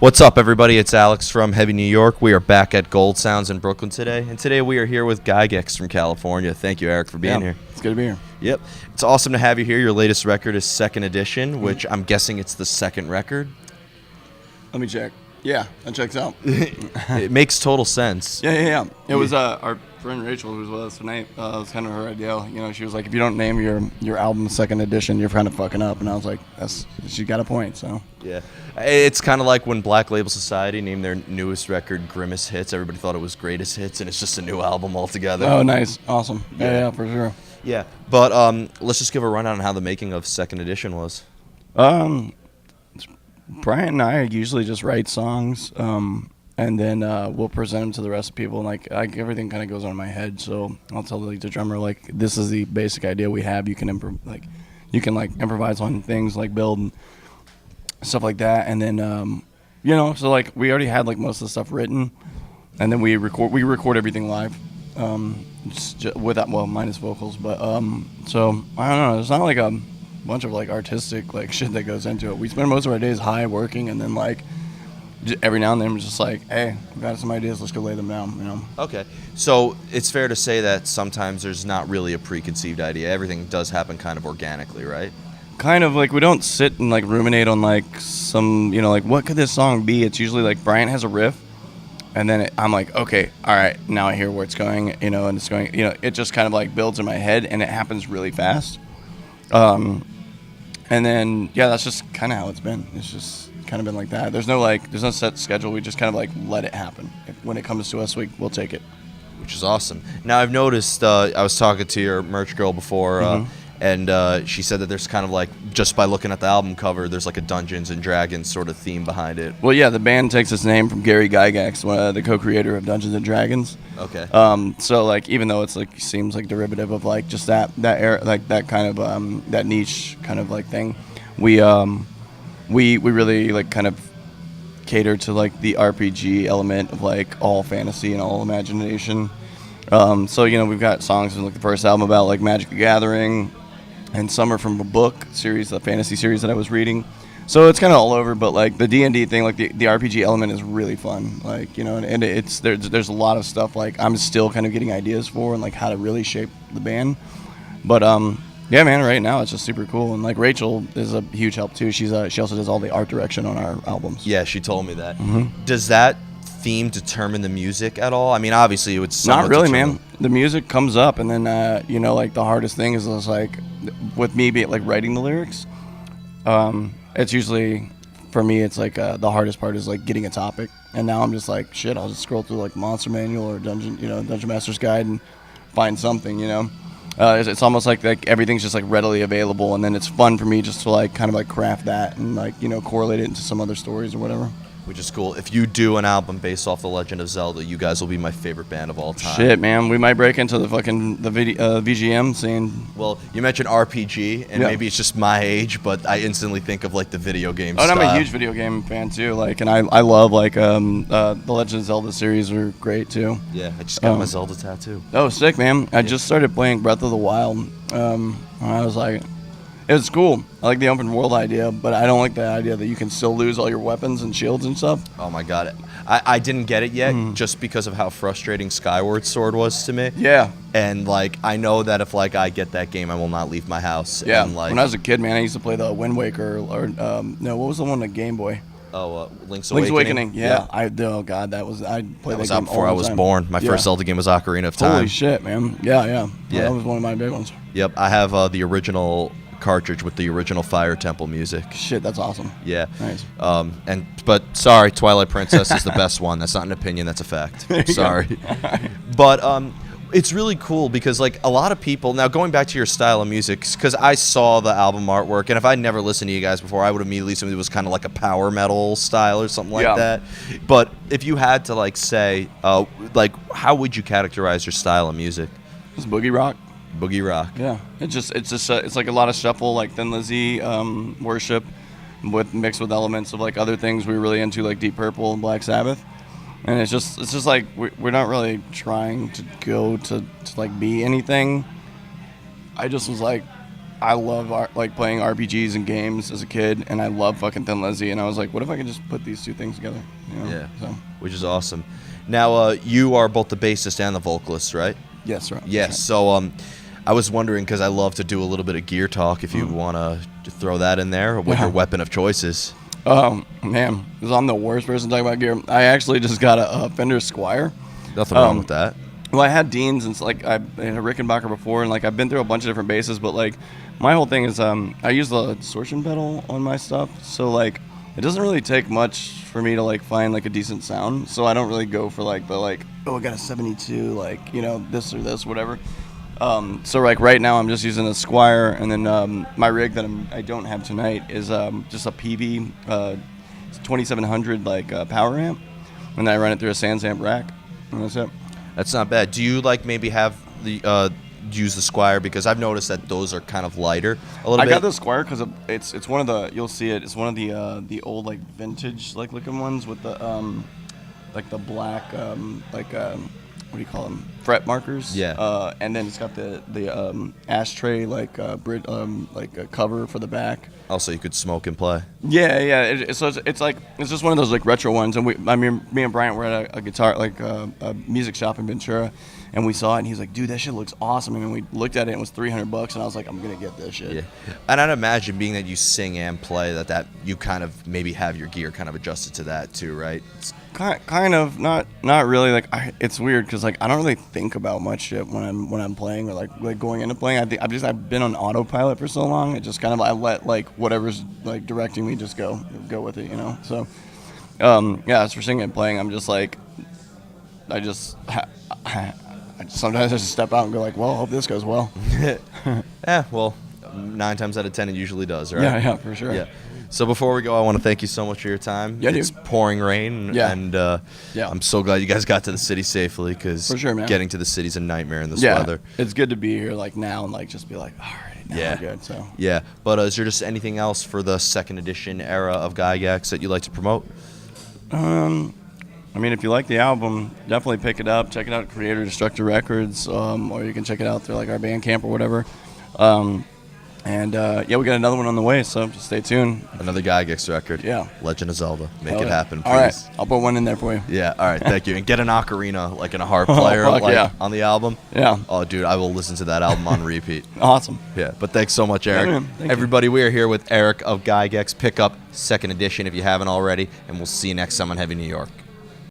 What's up, everybody? It's Alex from Heavy New York. We are back at Gold Sounds in Brooklyn today, and today we are here with Gygax from California. Thank you, Eric, for being here. It's good to be here. Yep. It's awesome to have you here. Your latest record is Second Edition, which I'm guessing it's the second record. Let me check. Yeah, that checks out. It makes total sense. Yeah. It was our friend Rachel who was with us tonight. It was kind of her idea. You know, she was like, if you don't name your album Second Edition, you're kind of fucking up. And I was like, she got a point. So Yeah. It's kind of like when Black Label Society named their newest record Grimace Hits. Everybody thought it was Greatest Hits, and it's just a new album altogether. Oh, nice. Awesome. Yeah, for sure. Yeah. But let's just give a rundown on how the making of Second Edition was. Brian and I usually just write songs, and then we'll present them to the rest of people. And like everything kind of goes on in my head, so I'll tell the drummer like, this is the basic idea we have. You can improvise on things, like build and stuff like that. And then so like we already had like most of the stuff written, and then we record everything live, without minus vocals. But so I don't know. It's not like a bunch of like artistic like shit that goes into it. We spend most of our days high working, and then like every now and then we're just like, hey, I've got some ideas, let's go lay them down, you know. Okay, so it's fair to say that sometimes there's not really a preconceived idea. Everything does happen kind of organically, right? Kind of like we don't sit and like ruminate on like some, like what could this song be. It's usually like Brian has a riff, and then I'm like, okay, all right, now I hear where it's going, and it's going, it just kind of like builds in my head, and it happens really fast. And then, that's just kind of how it's been. It's just kind of been like that. There's no set schedule. We just kind of like let it happen. When it comes to us, we'll take it. Which is awesome. Now, I've noticed, I was talking to your merch girl before, and she said that there's kind of like, just by looking at the album cover, there's like a Dungeons and Dragons sort of theme behind it. Well, yeah, the band takes its name from Gary Gygax, the co-creator of Dungeons and Dragons. Okay. So like, even though it's like seems like derivative of like just that era, like that kind of that niche kind of like thing, we really like kind of cater to like the RPG element of like all fantasy and all imagination. So we've got songs in like the first album about like Magic the Gathering, and some are from a book series, the fantasy series that I was reading. So it's kind of all over, but like the D&D thing, like the RPG element is really fun, like and it's there's a lot of stuff like I'm still kind of getting ideas for, and like how to really shape the band. But yeah, man, right now it's just super cool, and like Rachel is a huge help too. She also does all the art direction on our albums. Yeah, she told me that. Does that theme determine the music at all? I mean, obviously it would not really, man. The music comes up, and then like the hardest thing is like with me like writing the lyrics. It's usually, for me, it's like the hardest part is like getting a topic, and now I'm just like, shit, I'll just scroll through like Monster Manual or Dungeon Master's Guide and find something, It's almost like everything's just like readily available, and then it's fun for me just to like kind of like craft that and like correlate it into some other stories or whatever. Which is cool. If you do an album based off The Legend of Zelda, you guys will be my favorite band of all time. Shit, man. We might break into the VGM scene. Well, you mentioned RPG, and maybe it's just my age, but I instantly think of like the video game style. And I'm a huge video game fan too. Like, and I love like the Legend of Zelda series are great too. Yeah, I just got my Zelda tattoo. Oh, sick, man. I just started playing Breath of the Wild. I was like, it was cool. I like the open world idea, but I don't like the idea that you can still lose all your weapons and shields and stuff. Oh my god, I didn't get it yet, just because of how frustrating Skyward Sword was to me. Yeah. And like, I know that if like I get that game, I will not leave my house. Yeah. And, like, when I was a kid, man, I used to play the Wind Waker or no, what was the one on the Game Boy? Oh, Link's Awakening. Yeah. Oh god, I played that was game out before I was born. My first Zelda game was Ocarina of Time. Holy shit, man. Yeah. Yeah. That was one of my big ones. Yep, I have the original cartridge with the original Fire Temple music. Shit, that's awesome. Yeah. Nice. But sorry, Twilight Princess is the best one. That's not an opinion, that's a fact. Sorry. But it's really cool because like a lot of people, now going back to your style of music, because I saw the album artwork, and if I'd never listened to you guys before, I would immediately assume it was kind of like a power metal style or something like that. But if you had to like say, like how would you categorize your style of music? It's boogie rock. Boogie rock. Yeah, it's like a lot of shuffle, like Thin Lizzy, worship, mixed with elements of like other things we were really into, like Deep Purple and Black Sabbath, and it's just like we're not really trying to go to like be anything. I just was like, I love like playing RPGs and games as a kid, and I love fucking Thin Lizzy, and I was like, what if I could just put these two things together? You know? Yeah, So. which is awesome. Now, you are both the bassist and the vocalist, right? Yes, right. Yes. Right. So, I was wondering because I love to do a little bit of gear talk. If you want to throw that in there, what your weapon of choice is. Man, because I'm the worst person to talk about gear. I actually just got a Fender Squire. Nothing wrong with that. Well, I had Deans, and it's like I had a Rickenbacker before, and like I've been through a bunch of different basses, but like my whole thing is I use the distortion pedal on my stuff, so like it doesn't really take much for me to like find like a decent sound. So I don't really go for like the like, oh, I got a 72, like, you know, this or this, whatever. So like right now I'm just using a Squire, and then my rig that I don't have tonight is just a PV 2700 like power amp, and then I run it through a Sans amp rack, and that's it. That's not bad. Do you like maybe have the use the Squire, because I've noticed that those are kind of lighter a little bit. I got the Squire because it's one of the, you'll see it. It's one of the old like vintage like looking ones with the like the black what do you call them, fret markers. Yeah. And then it's got the ashtray like like a cover for the back. Also, you could smoke and play. Yeah. So it's like it's just one of those like retro ones. And me and Bryant were at a guitar like a music shop in Ventura, and we saw it, and he's like, "Dude, that shit looks awesome." And we looked at it, and it was $300, and I was like, "I'm gonna get this shit." Yeah, and I'd imagine, being that you sing and play, that you kind of maybe have your gear kind of adjusted to that too, right? Kind of, not really. Like it's weird because like I don't really think about much shit when I'm playing, or like going into playing. I've been on autopilot for so long. It just kind of, I let like whatever's like directing me just go with it, you know. So as for singing and playing, I'm just like sometimes I just step out and go like, well, I hope this goes well. Yeah, well, 9 times out of 10 it usually does, right? Yeah, for sure. Yeah. So before we go, I want to thank you so much for your time. Yeah, it's pouring rain, and I'm so glad you guys got to the city safely, because for sure, man, getting to the city's a nightmare in this weather. It's good to be here like now and like just be like, all right, now we're good. So yeah, but is there just anything else for the second edition era of Gygax that you'd like to promote? I mean, if you like the album, definitely pick it up. Check it out at Creator Destructor Records, or you can check it out through like our Bandcamp or whatever. We got another one on the way, so just stay tuned. Another Gygax record. Yeah. Legend of Zelda. Make it happen, please. All right, I'll put one in there for you. Yeah, all right, thank you. And get an ocarina, like in a harp player, on the album. Yeah. Oh, dude, I will listen to that album on repeat. Awesome. Yeah, but thanks so much, Eric. Yeah, man. Thank Everybody, we are here with Eric of Gygax. Pick up second edition if you haven't already, and we'll see you next time on Heavy New York.